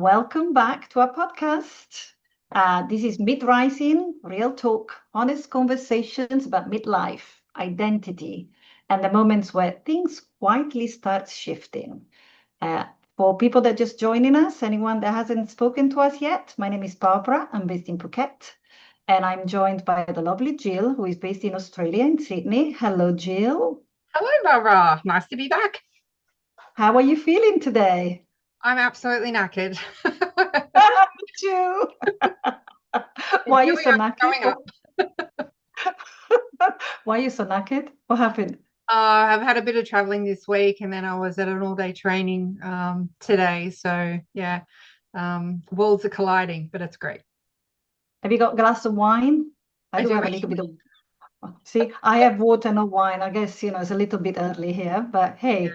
welcome back to our podcast. This is Midrising, real talk, honest conversations about midlife, identity, and the moments where things quietly start shifting. For people that just joining us, anyone that hasn't spoken to us yet, my name is Barbara. I'm based in Phuket, and I'm joined by the lovely Gill, who is based in Australia, in Sydney. Hello, Gill. Hello, Barbara. Nice to be back. How are you feeling today? I'm absolutely knackered. Me too. And Why are here you we so are knackered? growing up. Why are you so knackered? What happened? I've had a bit of traveling this week, and then I was at an all-day training today. So yeah, worlds are colliding, but it's great. Have you got a glass of wine? I I do do have a little bit of. See, I have water, no wine. I guess, it's a little bit early here, but hey,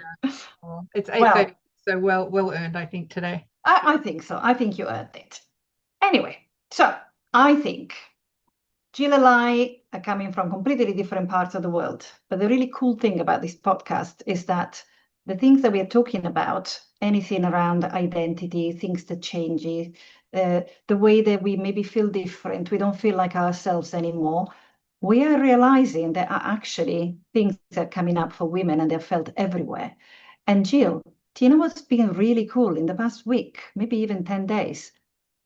well, it's 8:30, well, so well earned, I think, today. I think so. I think you earned it. Anyway, so I think Jill and I are coming from completely different parts of the world. But the really cool thing about this podcast is that the things that we are talking about, anything around identity, things that change, the way that we maybe feel different, we don't feel like ourselves anymore. We are realizing there are actually things that are coming up for women and they're felt everywhere. And Jill, do you know what's been really cool in the past week, maybe even 10 days?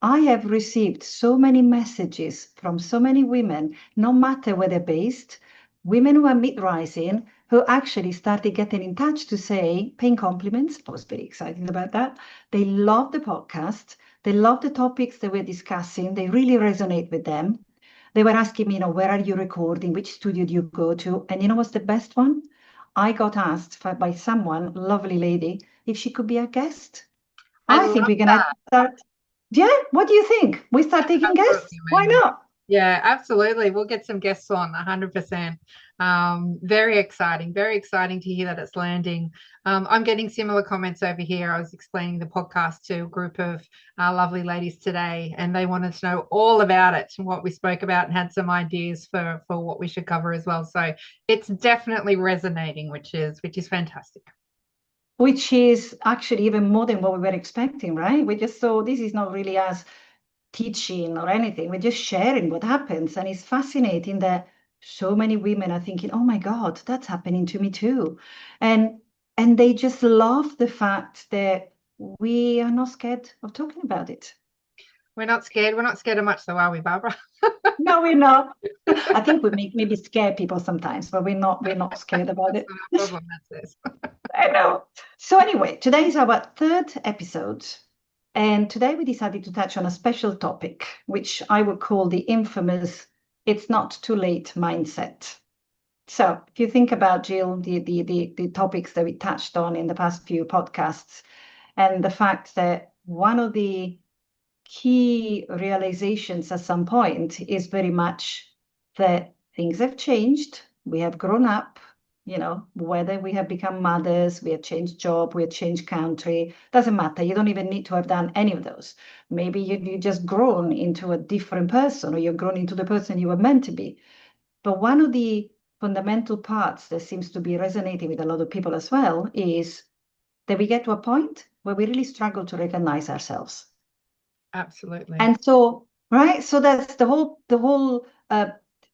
I have received so many messages from so many women, no matter where they're based, women who are mid-rising, who actually started getting in touch to say, paying compliments. I was very excited about that. They love the podcast. They love the topics that we're discussing. They really resonate with them. They were asking me, where are you recording? Which studio do you go to? And you know what's the best one? I got asked by someone, lovely lady, if she could be a guest. I I think love we're gonna that. start. Yeah, what do you think? We start That's taking absolutely guests? Why amazing. not? Yeah, absolutely. We'll get some guests on 100%. Very exciting to hear that it's landing. I'm getting similar comments over here. I was explaining the podcast to a group of lovely ladies today, and they wanted to know all about it and what we spoke about and had some ideas for what we should cover as well. So it's definitely resonating, which is fantastic. Which is actually even more than what we were expecting, right? We just saw this is not really us teaching or anything. We're just sharing what happens. And it's fascinating that so many women are thinking, oh my God, that's happening to me too. And and they just love the fact that we are not scared of talking about it. We're not scared. We're not scared of much, though, are we, Barbara? No, we're not. I think we maybe scare people sometimes, but we're not scared about That's it. not our problem. That's it. I know. So anyway, today is our third episode, and today we decided to touch on a special topic, which I would call the infamous "it's not too late" mindset. So if you think about, Jill, the topics that we touched on in the past few podcasts, and the fact that one of the key realizations at some point is very much that things have changed. We have grown up, whether we have become mothers, we have changed job, we have changed country, doesn't matter. You don't even need to have done any of those. Maybe you just grown into a different person, or you've grown into the person you were meant to be. But one of the fundamental parts that seems to be resonating with a lot of people as well is that we get to a point where we really struggle to recognize ourselves. Absolutely. And so, right, so that's the whole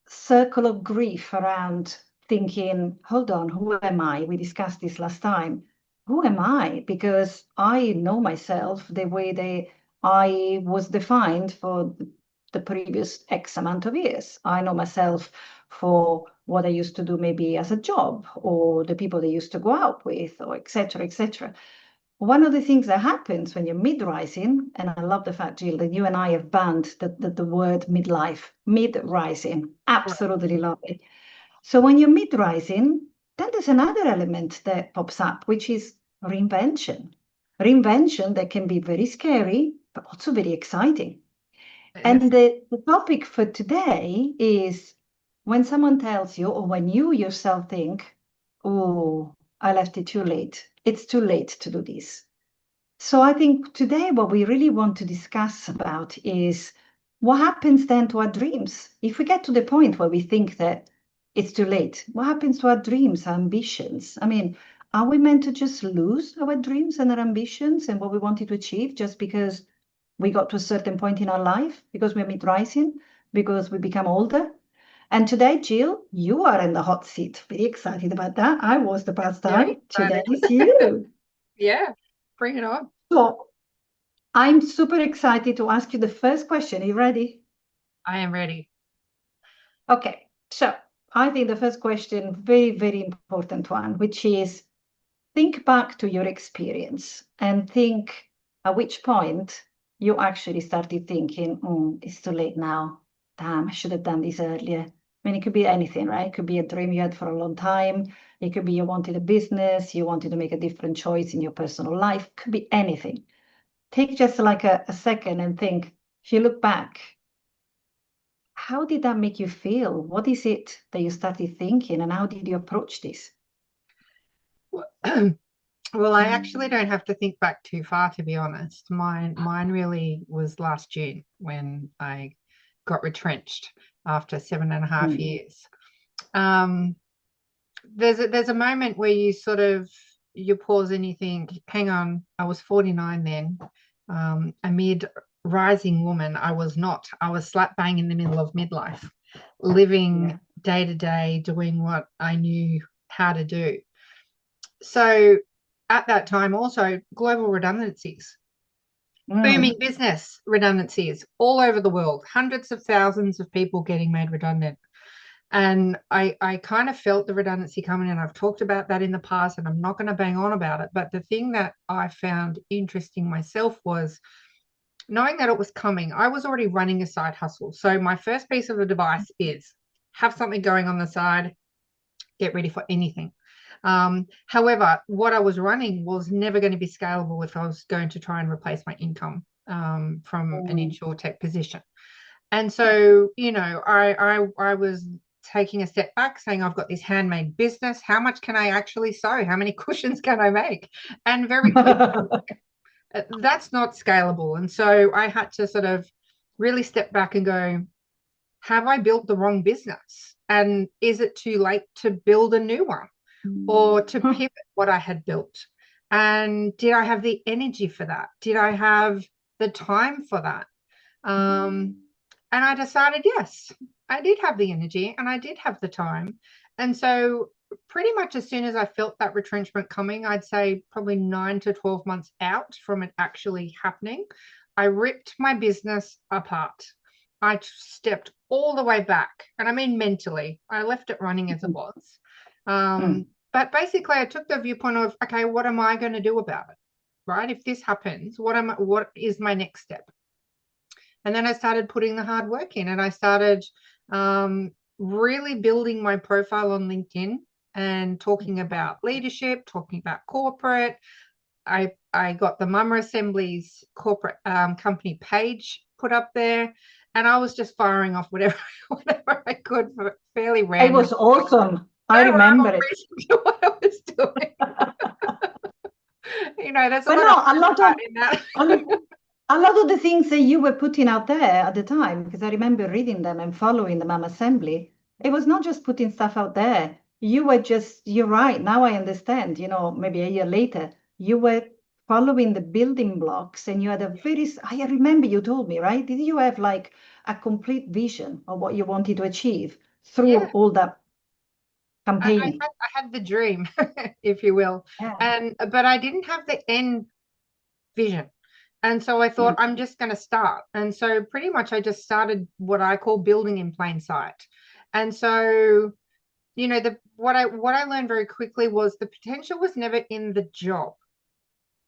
circle of grief around thinking, hold on, who am I? We discussed this last time. Who am I? Because I know myself the way that I was defined for the previous X amount of years. I know myself for what I used to do maybe as a job, or the people I used to go out with, or et cetera, et cetera. One of the things that happens when you're mid-rising, and I love the fact, Jill, that you and I have banned the word midlife, mid-rising. Absolutely love it. So when you're mid-rising, then there's another element that pops up, which is reinvention. Reinvention that can be very scary, but also very exciting. Yes. And the topic for today is when someone tells you, or when you yourself think, oh, I left it too late. It's too late to do this. So I think today what we really want to discuss about is what happens then to our dreams. If we get to the point where we think that it's too late, what happens to our dreams, our ambitions? I mean, are we meant to just lose our dreams and our ambitions and what we wanted to achieve just because we got to a certain point in our life because we're mid-rising, because we become older. And today, Gill, you are in the hot seat. Very excited about that. I was the past Very time. Today excited. is you. Yeah, bring it on. So I'm super excited to ask you the first question. Are you ready? I am ready. Okay. So I think the first question, very, very important one, which is think back to your experience and think at which point you actually started thinking, it's too late now. Damn, I should have done this earlier. I mean, it could be anything, right? It could be a dream you had for a long time. It could be you wanted a business, you wanted to make a different choice in your personal life. It could be anything. Take just like a second and think, if you look back, how did that make you feel? What is it that you started thinking and how did you approach this? Well, I actually don't have to think back too far, to be honest. Mine really was last June when I got retrenched after 7.5 Mm. years. Um, there's a moment where you pause and you think, hang on, I was 49 then, a mid-rising woman. I was not. I was slap bang in the middle of midlife, living Yeah. day to day, doing what I knew how to do. So at that time, also global redundancies, Mm. booming business redundancies all over the world, hundreds of thousands of people getting made redundant. And I kind of felt the redundancy coming, and I've talked about that in the past, and I'm not going to bang on about it. But the thing that I found interesting myself was knowing that it was coming. I was already running a side hustle. So my first piece of advice is have something going on the side, get ready for anything. However, what I was running was never going to be scalable if I was going to try and replace my income from an Mm. insure tech position. And so, I was taking a step back saying, I've got this handmade business. How much can I actually sew? How many cushions can I make? And very quickly, that's not scalable. And so I had to sort of really step back and go, have I built the wrong business? And is it too late to build a new one or to pivot what I had built? And did I have the energy for that? Did I have the time for that? And I decided, yes, I did have the energy and I did have the time. And so pretty much as soon as I felt that retrenchment coming, I'd say probably 9 to 12 months out from it actually happening, I ripped my business apart. I stepped all the way back, and I mean mentally. I left it running as it was. Mm. But basically, I took the viewpoint of, okay, what am I going to do about it? Right? If this happens, what is my next step? And then I started putting the hard work in, and I started really building my profile on LinkedIn and talking about leadership, talking about corporate. I got the Mama Assembly's corporate company page put up there, and I was just firing off whatever I could for fairly It random. was awesome. I No rhyme or remember it. reason to what I was doing. There's a But lot no, of heart in that. a lot, a lot of the things that you were putting out there at the time, because I remember reading them and following the Mom Assembly, it was not just putting stuff out there. You're right. Now I understand, maybe a year later, you were following the building blocks and you had I remember you told me, right? Did you have like a complete vision of what you wanted to achieve through Yeah. all that I, I campaigning? had I had the dream, if you will, Yeah. but I didn't have the end vision. And so I thought Mm. I'm just going to start. And so pretty much I just started what I call building in plain sight. And so, the what I learned very quickly was the potential was never in the job.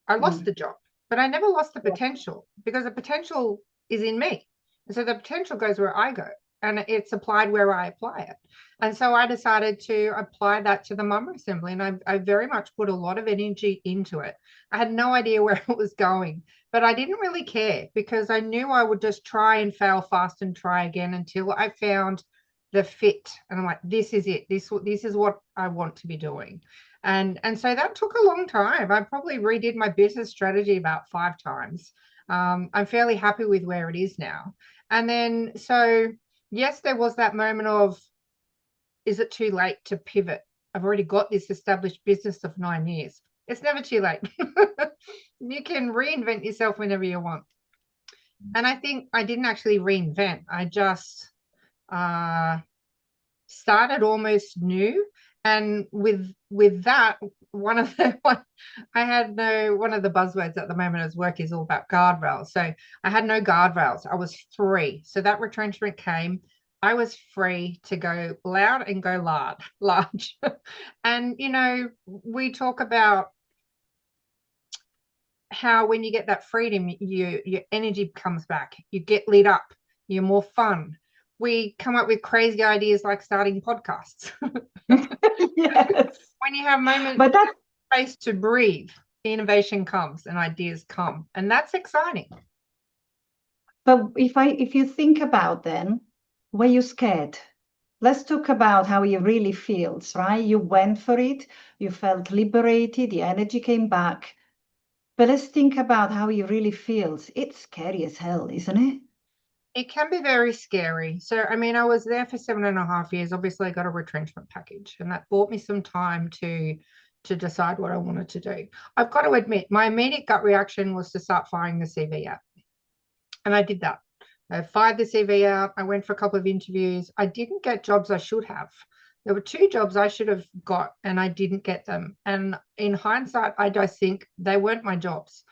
I lost Mm. the job, but I never lost the Yeah. potential because the potential is in me. And so the potential goes where I go and it's applied where I apply it. And so I decided to apply that to the Mama Assembly. And I very much put a lot of energy into it. I had no idea where it was going, but I didn't really care because I knew I would just try and fail fast and try again until I found the fit. And I'm like, this is it. This is what I want to be doing. And so that took a long time. I probably redid my business strategy about 5 times. I'm fairly happy with where it is now. And then, so yes, there was that moment of, is it too late to pivot? I've already got this established business of 9 years. It's never too late. You can reinvent yourself whenever you want. And I think I didn't actually reinvent. I just uh, started almost new. And with that, one of the one, I had no one of the buzzwords at the moment as work is all about guardrails. So I had no guardrails. I was free. So that retrenchment came. I was free to go loud and go large. And we talk about how when you get that freedom, your energy comes back, you get lit up, you're more fun. We come up with crazy ideas like starting podcasts. Yes. When you have moments, But that space to breathe, innovation comes and ideas come, and that's exciting. but if you think about then, were you scared? Let's talk about how it really feels, right? You went for it, you felt liberated, the energy came back. But let's think about how it really feels. It's scary as hell, isn't it? It can be very scary. So, I mean, I was there for 7.5 years. Obviously, I got a retrenchment package, and that bought me some time to decide what I wanted to do. I've got to admit, my immediate gut reaction was to start firing the CV out, and I did that. I fired the CV out. I went for a couple of interviews. I didn't get jobs I should have. There were two jobs I should have got, and I didn't get them. And in hindsight, I just think they weren't my jobs.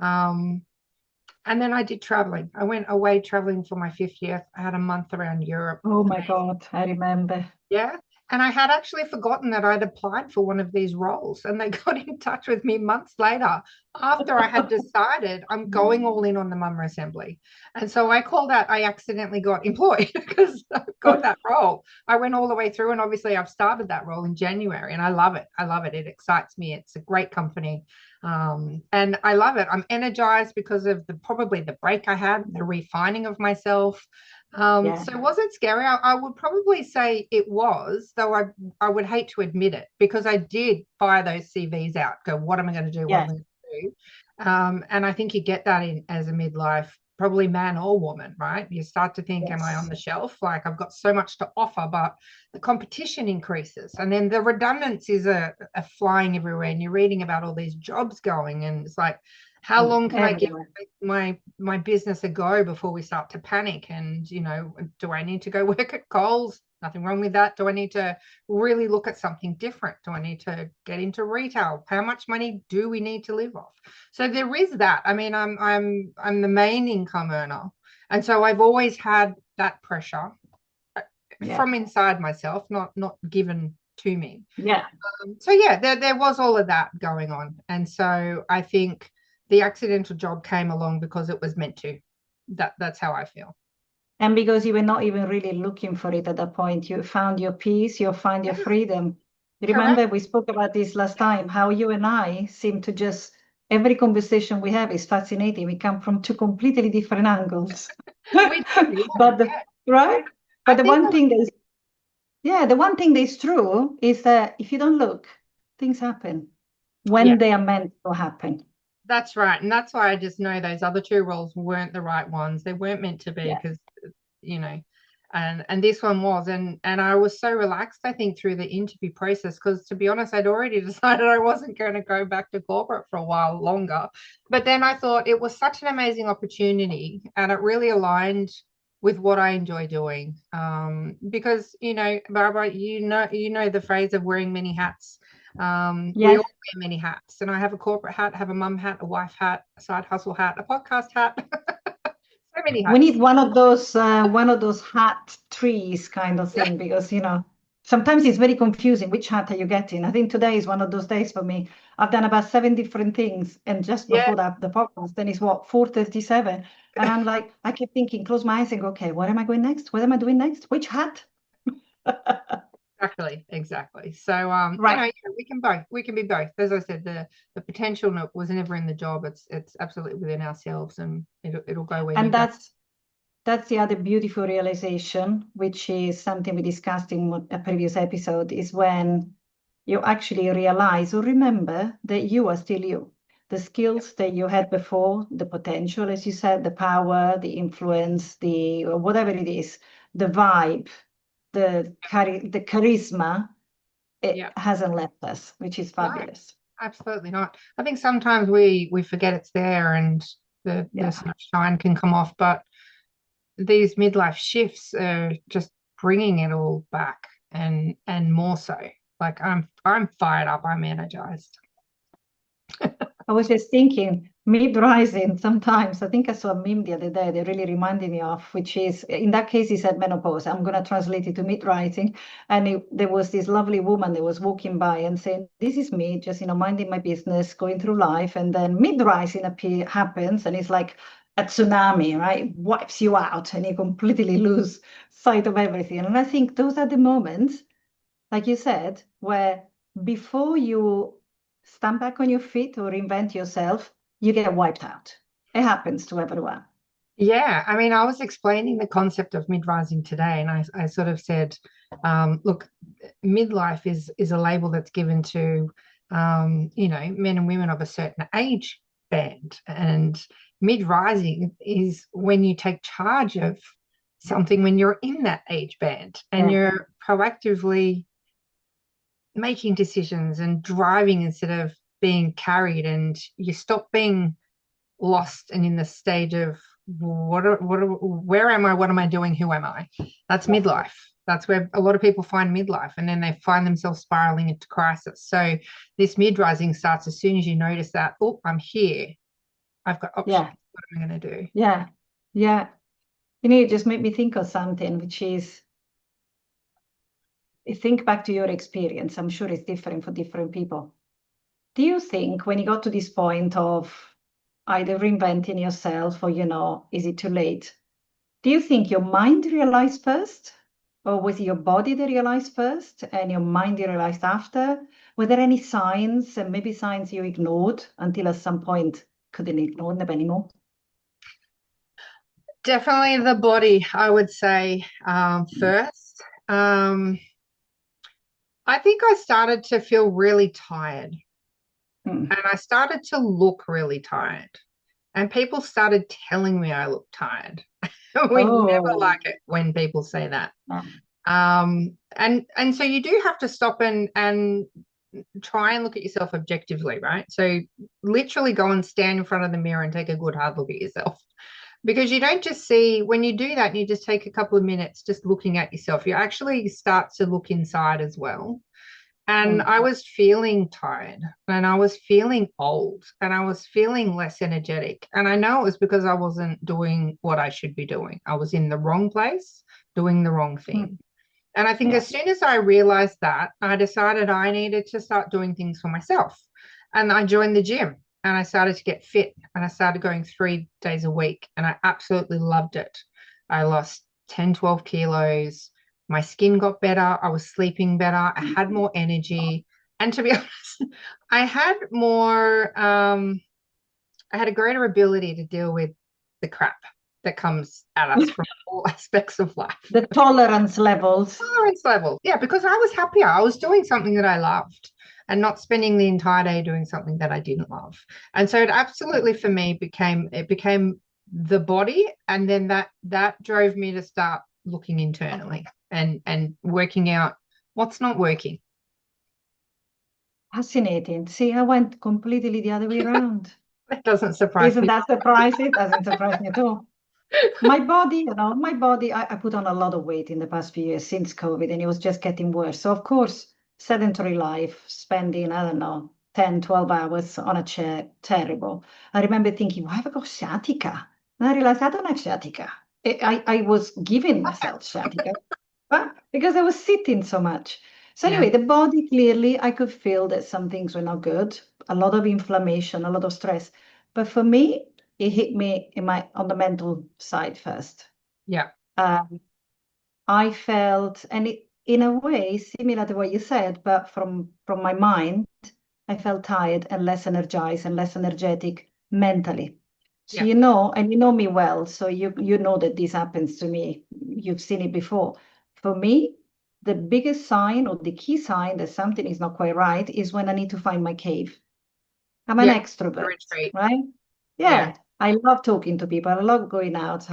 Um, and then I did traveling. I went away traveling for my 50th. I had a month around Europe. Oh my God, I remember. Yeah. And I had actually forgotten that I'd applied for one of these roles. And they got in touch with me months later after I had decided I'm going all in on the mummer assembly. And so I called out, I accidentally got employed because I got that role. I went all the way through, and obviously I've started that role in January, and I love it. I love it. It excites me. It's a great company. And I love it. I'm energized because of probably the break I had, the refining of myself. Yeah, So was it scary? I would probably say it was, though I would hate to admit it, because I did fire those CVs out, go, what am I going to do? What am yes, I going to do? And I think you get that in as a midlife, probably man or woman, right? You start to think, am I on yes. the shelf? Like I've got so much to offer, but the competition increases. And then the redundancies are flying everywhere. And you're reading about all these jobs going. And it's like, how long can I give Everywhere. my business a go before we start to panic? And do I need to go work at Coles? Nothing wrong with that. Do I need to really look at something different? Do I need to get into retail? How much money do we need to live off? So there is that. I mean, I'm the main income earner, and so I've always had that pressure Yeah, from inside myself, not given to me. yeah. So yeah, there was all of that going on, and so I think the accidental job came along because it was meant to. That's how I feel. And because you were not even really looking for it at that point, you found your peace, you found your Yeah, freedom. correct. Remember, we spoke about this last time, how you and I seem to just, every conversation we have is fascinating. We come from two completely different angles. We do, But yeah. right? I But the think one thing that is, yeah, the one thing that is true is that if you don't look, things happen yeah, when they are meant to happen. that's right, and that's why I just know those other two roles weren't the right ones. They weren't meant to be Yeah. because you know and this one was, and I was so relaxed, I think, through the interview process, because to be honest, I'd already decided I wasn't going to go back to corporate for a while longer. But then I thought it was such an amazing opportunity, and it really aligned with what I enjoy doing. Because Barbara, you know the phrase of wearing many hats. We Yes. all wear many hats, and I have a corporate hat, have a mum hat, a wife hat, a side hustle hat, a podcast hat. So many We hats. need one of those hat trees kind of Yeah, thing because sometimes it's very confusing. Which hat are you getting? I think today is one of those days for me. I've done about 7 different things, and just yeah. before that, the podcast, then it's what 4:37, and I'm like, I keep thinking, close my eyes and go, okay, what am I going next? What am I doing next? Which hat? Exactly. So Right. yeah, we can be both. As I said, the potential was never in the job. It's absolutely within ourselves, and it'll go where you And go. that's the other beautiful realization, which is something we discussed in a previous episode, is when you actually realize or remember that you are still you. The Yeah, skills that you had before, the potential, as you said, the power, the influence, the whatever it is, the vibe, the charisma, it yeah. hasn't left us, which is No, fabulous. absolutely not. I think sometimes we forget it's there, and the sunshine can come off. But these midlife shifts are just bringing it all back, and more so. Like I'm fired up. I'm energized. I was just thinking, mid-rising sometimes. I think I saw a meme the other day that really reminded me of, which is, in that case, he said menopause. I'm going to translate it to mid-rising. And there was this lovely woman that was walking by and saying, this is me, just, minding my business, going through life. And then mid-rising happens, and it's like a tsunami, right? Wipes you out, and you completely lose sight of everything. And I think those are the moments, like you said, where before you stand back on your feet or reinvent yourself, you get wiped out. It happens to everyone. Yeah, I mean, I was explaining the concept of mid-rising today, and I sort of said, look, midlife is a label that's given to men and women of a certain age band, and mid-rising is when you take charge of something when you're in that age band and you're proactively making decisions and driving instead of being carried, and you stop being lost and in the stage of where am I, what am I doing, who am I? That's midlife. That's where a lot of people find midlife, and then they find themselves spiraling into crisis. So this mid-rising starts as soon as you notice that, oh, I'm here, I've got options. Yeah. What am I going to do? Yeah. Yeah. It just made me think of something, which is, think back to your experience. I'm sure it's different for different people. Do you think when you got to this point of either reinventing yourself or, is it too late? Do you think your mind realized first? Or was it your body that realized first and your mind realized after? Were there any signs, and maybe signs you ignored until at some point couldn't ignore them anymore? Definitely the body, I would say, first. I think I started to feel really tired, Mm. and I started to look really tired. And people started telling me I look tired. We never Oh, like it when people say that. um, And so you do have to stop and try and look at yourself objectively, right? So literally go and stand in front of the mirror and take a good hard look at yourself. Because you don't just see, when you do that, you just take a couple of minutes just looking at yourself. You actually start to look inside as well. And mm, I was feeling tired, and I was feeling old, and I was feeling less energetic. And I know it was because I wasn't doing what I should be doing. I was in the wrong place, doing the wrong mm, thing. And I think yeah. as soon as I realized that, I decided I needed to start doing things for myself. And I joined the gym, and I started to get fit, and I started going 3 days a week, and I absolutely loved it. I lost 10, 12 kilos. My skin got better. I was sleeping better. I had more energy. And to be honest, I had more, I had a greater ability to deal with the crap that comes at us from all aspects of life. The tolerance levels. Tolerance level. Yeah, because I was happier. I was doing something that I loved and not spending the entire day doing something that I didn't love. And so it absolutely for me became the body, and then that drove me to start looking internally and working out what's not working. Fascinating. See, I went completely the other way around. That doesn't surprise Isn't me. that surprising? It doesn't surprise me at all. My body, I put on a lot of weight in the past few years since COVID, and it was just getting worse. So, of course, sedentary life, spending, I don't know, 10, 12 hours on a chair, terrible. I remember thinking, why have I got sciatica? And I realized I don't have sciatica. I was giving myself sciatica because I was sitting so much. So, Yeah, anyway, the body clearly, I could feel that some things were not good, a lot of inflammation, a lot of stress. But for me, it hit me on the mental side first. yeah, Um, I felt, and in a way similar to what you said, but from my mind, I felt tired and less energized and less energetic mentally. So yeah, and you know me well, so you know that this happens to me. You've seen it before. For me, the biggest sign or the key sign that something is not quite right is when I need to find my cave. I'm an yeah. The extrovert, retreat. right? Yeah, Yeah, I love talking to people. I love going out.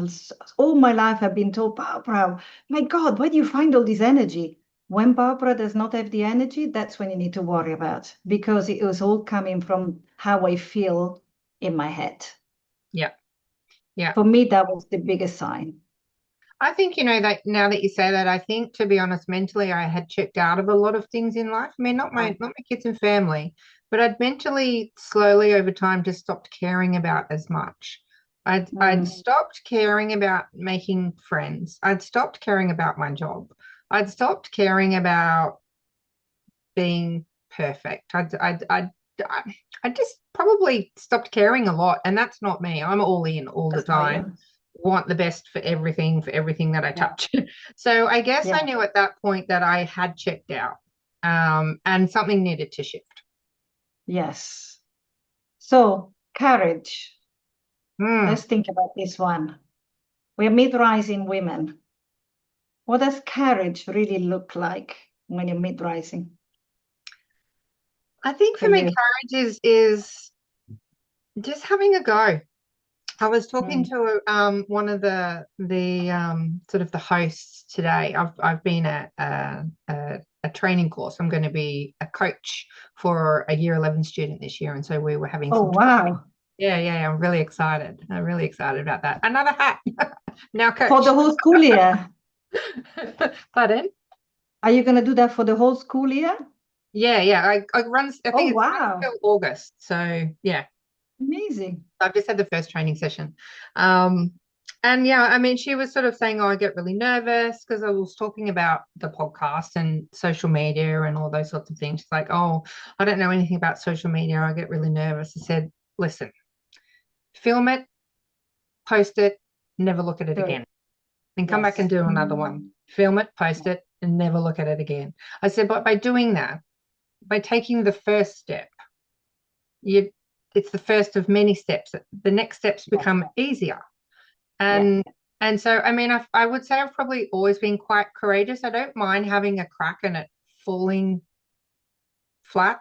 All my life I've been told, Barbara, my God, where do you find all this energy? When Barbara does not have the energy, that's when you need to worry about because it was all coming from how I feel in my head. yeah. Yeah. For me, that was the biggest sign. I think, that now that you say that, I think, to be honest, mentally I had checked out of a lot of things in life. I mean, not my kids and family, but I'd mentally slowly over time just stopped caring about as much. I'd stopped caring about making friends. I'd stopped caring about my job. I'd stopped caring about being perfect. I just probably stopped caring a lot, and that's not me. I'm all in all the That's not time. you. Want the best for everything that I Yeah. touch. So I guess Yeah. I knew at that point that I had checked out, and something needed to shift. Yes. So courage. Mm. Let's think about this one. We're mid-rising women. What does courage really look like when you're mid-rising I think for for me, you? courage is just having a go. I was talking Mm. to one of the sort of the hosts today. I've been at a training course. I'm going to be a coach for a year 11 student this year, and so we were having Oh, some. wow. Yeah. I'm really excited. I'm really excited about that. Another hat. Now For coach. the whole school year. Pardon? Are you going to do that for the whole school year? Yeah. I run. I Oh, think it's runs wow. till August. So yeah. Amazing. I've just had the first training session. Um, and yeah, I mean, she was sort of saying, oh, I get really nervous because I was talking about the podcast and social media and all those sorts of things. She's like, oh, I don't know anything about social media. I get really nervous. I said, listen, film it, post it, never look at it Do it. again. Then come back and Yes. do another one. Film it, post it, and never look at it again. I said, but by doing that, by taking the first step, you it's the first of many steps. The next steps Yes. become easier. Yeah. And so, I mean, I would say I've probably always been quite courageous. I don't mind having a crack and it falling flat.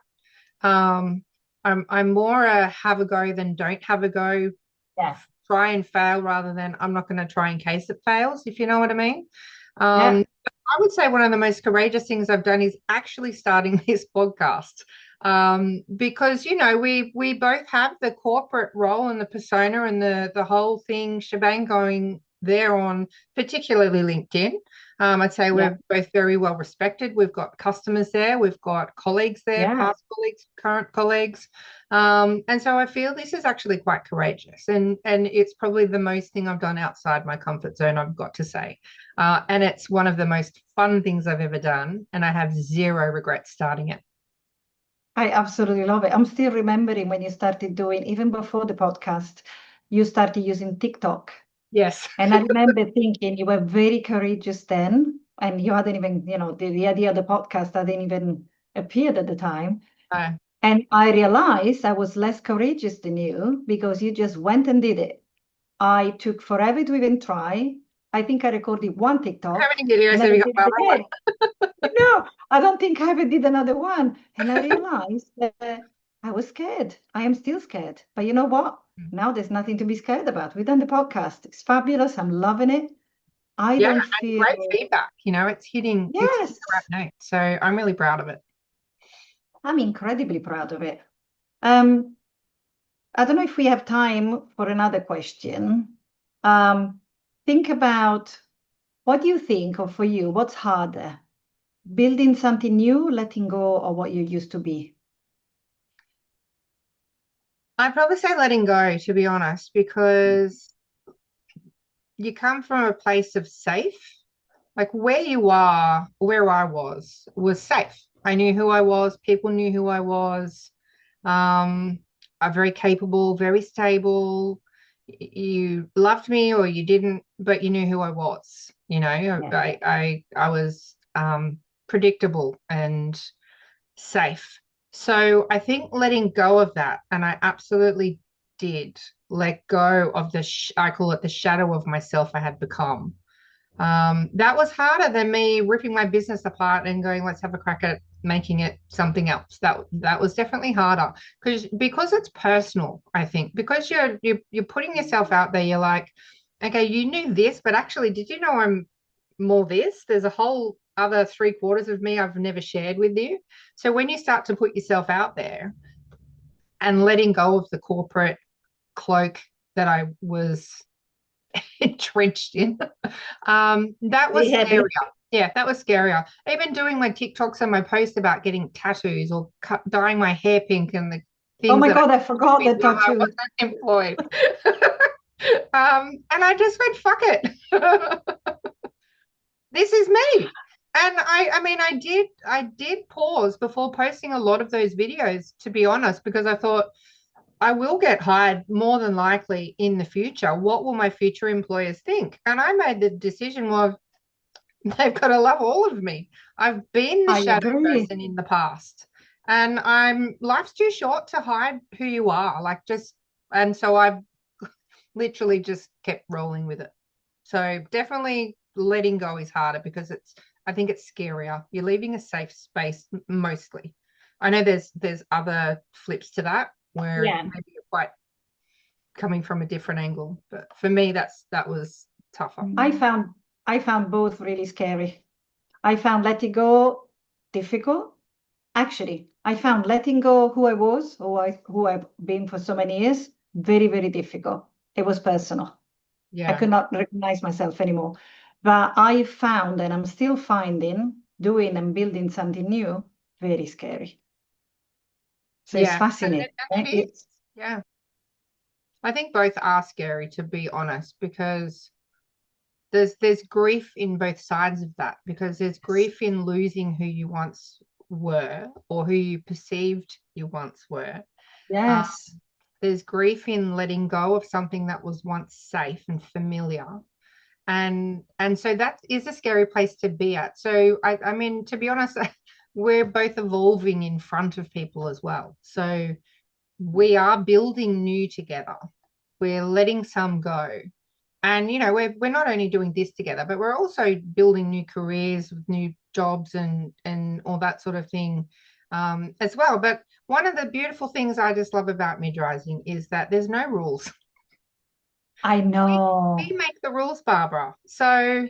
Um, I'm more a have a go than don't have a go, Yeah. try and fail rather than I'm not going to try in case it fails, if you know what I mean. Yeah. I would say one of the most courageous things I've done is actually starting this podcast. Because we both have the corporate role and the persona and the whole thing shebang going there on particularly LinkedIn. I'd say Yeah. we're both very well respected. We've got customers there, we've got colleagues there, Yeah. past colleagues, current colleagues. And so I feel this is actually quite courageous, and it's probably the most thing I've done outside my comfort zone, I've got to say. And it's one of the most fun things I've ever done, and I have zero regrets starting it. I absolutely love it. I'm still remembering when you started doing, even before the podcast, you started using TikTok. Yes. And I remember thinking you were very courageous then, and you hadn't even, the idea of the podcast hadn't even appeared at the time. Uh, And I realized I was less courageous than you because you just went and did it. I took forever to even try. I think I recorded one how TikTok, many videos have never you did got it viral? again. No, I don't think I ever did another one. And I realized that I was scared. I am still scared. But you know what? Now there's nothing to be scared about. We've done the podcast. It's fabulous. I'm loving it. I Yeah, don't and feel, great feedback. It's hitting yes, the right note. So I'm really proud of it. I'm incredibly proud of it. Um, I don't know if we have time for another question. Um, think about what do you think, or for you, what's harder? Building something new, letting go of what you used to be? I'd probably say letting go, to be honest, because you come from a place of safe. Like where you are, where I was safe. I knew who I was. People knew who I was. Um, I'm very capable, very stable. You loved me or you didn't, but you knew who I was. Yeah. I was predictable and safe. So I think letting go of that, and I absolutely did let go of I call it the shadow of myself I had become. That was harder than me ripping my business apart and going, let's have a crack at making it something else. That was definitely harder because it's personal, I think. Because you're putting yourself out there, you're like, okay, you knew this, but actually, did you know I'm more this? There's a whole other 3/4 of me I've never shared with you. So when you start to put yourself out there and letting go of the corporate cloak that I was entrenched in. That was Very heavy. scarier. Yeah, that was scarier. Even doing my TikToks and my posts about getting tattoos or dyeing my hair pink and the Oh things my that I God, I forgot did the while I tattoo. wasn't employed. And I just went, fuck it. This is me. And I mean, I did pause before posting a lot of those videos, to be honest, because I thought I will get hired more than likely in the future. What will my future employers think? And I made the decision, well, they've got to love all of me. I've been the I shadow agree. person in the past. And life's too short to hide who you are. And so I've literally just kept rolling with it. So definitely letting go is harder because I think it's scarier. You're leaving a safe space mostly. I know there's other flips to that where Yeah. maybe you're quite coming from a different angle. But for me, that was tougher. I found both really scary. I found letting go difficult. Actually, I found letting go who I was, who I've been for so many years, very, very difficult. It was personal. I Yeah. could not recognize myself anymore. But I found, and I'm still finding, doing and building something new, very scary. So it's Yeah. fascinating. And it is. Yeah. I think both are scary, to be honest, because there's grief in both sides of that, because there's grief in losing who you once were or who you perceived you once were. Uh, Yes. there's grief in letting go of something that was once safe and familiar. And so that is a scary place to be at. So I mean, to be honest, we're both evolving in front of people as well. So we are building new together. We're letting some go. And we're not only doing this together, but we're also building new careers with new jobs and all that sort of thing, as well. But one of the beautiful things I just love about Midrising is that there's no rules. I We know. make the rules, Barbara. So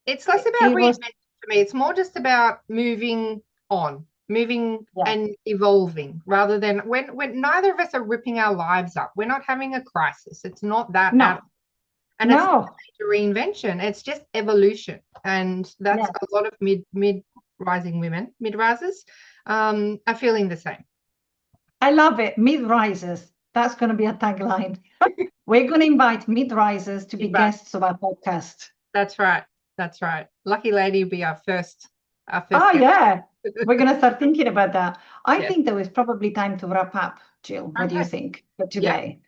it's less about It was, reinventing for me. It's more just about moving on, moving yeah. and evolving, rather than when neither of us are ripping our lives up. We're not having a crisis. It's not that No, at all. And it's not no. a reinvention. It's just evolution. And that's Yeah. a lot of mid rising women, mid risers, are feeling the same. I love it. Mid-risers. That's going to be a tagline. We're going to invite mid-risers to be Feedback. guests of our podcast. That's right. That's right. Lucky lady will be our first Oh, guest. yeah. We're going to start thinking about that. I Yes. think there was probably time to wrap up, Jill. What do you Okay. think for Yeah. today?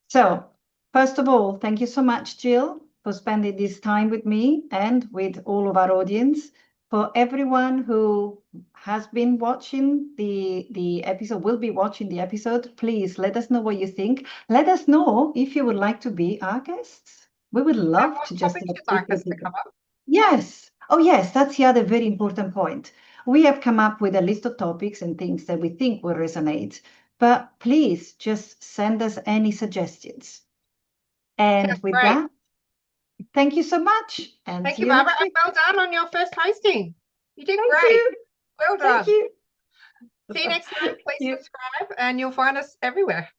So, first of all, thank you so much, Jill, for spending this time with me and with all of our audience. For everyone who has been watching the episode, will be watching the episode, please let us know what you think. Let us know if you would like to be our guests. We would And love what to just topics you'd speak like with us to people. cover? Yes. Oh, yes. That's the other very important point. We have come up with a list of topics and things that we think will resonate, but please just send us any suggestions. And Sounds with great. that, thank you so much and Thank see you, you Barbara, next and week. well done on your first hosting. You did Thank great. you. Well Thank done. you. See you next time. Please You. subscribe, and you'll find us everywhere.